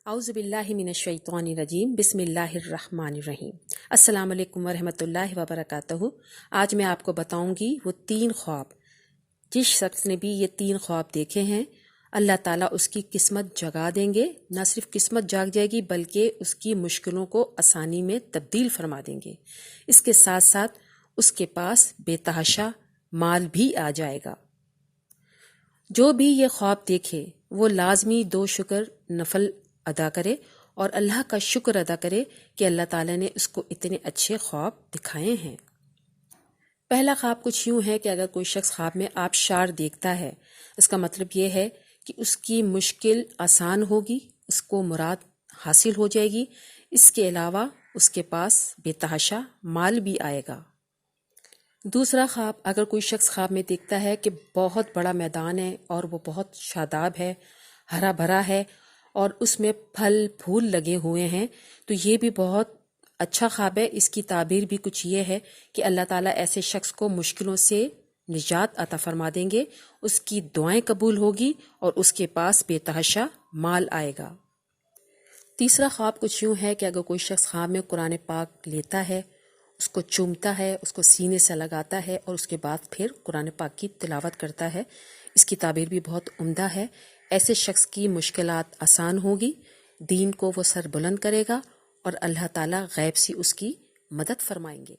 اعوذ باللہ من الشیطان الرجیم بسم اللہ الرحمن الرحیم۔ السلام علیکم ورحمۃ اللہ وبرکاتہ۔ آج میں آپ کو بتاؤں گی وہ 3 خواب، جس شخص نے بھی یہ 3 خواب دیکھے ہیں اللہ تعالیٰ اس کی قسمت جگا دیں گے۔ نہ صرف قسمت جاگ جائے گی بلکہ اس کی مشکلوں کو آسانی میں تبدیل فرما دیں گے۔ اس کے ساتھ ساتھ اس کے پاس بے تحاشا مال بھی آ جائے گا۔ جو بھی یہ خواب دیکھے وہ لازمی 2 شکر نفل ادا کرے اور اللہ کا شکر ادا کرے کہ اللہ تعالیٰ نے اس کو اتنے اچھے خواب دکھائے ہیں۔ پہلا خواب کچھ یوں ہے کہ اگر کوئی شخص خواب میں آبشار دیکھتا ہے، اس کا مطلب یہ ہے کہ اس کی مشکل آسان ہوگی، اس کو مراد حاصل ہو جائے گی۔ اس کے علاوہ اس کے پاس بے تحاشا مال بھی آئے گا۔ دوسرا خواب، اگر کوئی شخص خواب میں دیکھتا ہے کہ بہت بڑا میدان ہے اور وہ بہت شاداب ہے، ہرا بھرا ہے اور اس میں پھل پھول لگے ہوئے ہیں، تو یہ بھی بہت اچھا خواب ہے۔ اس کی تعبیر بھی کچھ یہ ہے کہ اللہ تعالیٰ ایسے شخص کو مشکلوں سے نجات عطا فرما دیں گے، اس کی دعائیں قبول ہوگی اور اس کے پاس بے تحاشا مال آئے گا۔ تیسرا خواب کچھ یوں ہے کہ اگر کوئی شخص خواب میں قرآن پاک لیتا ہے، اس کو چومتا ہے، اس کو سینے سے لگاتا ہے اور اس کے بعد پھر قرآن پاک کی تلاوت کرتا ہے، اس کی تعبیر بھی بہت عمدہ ہے۔ ایسے شخص کی مشکلات آسان ہوگی، دین کو وہ سر بلند کرے گا اور اللہ تعالیٰ غیب سے اس کی مدد فرمائیں گے۔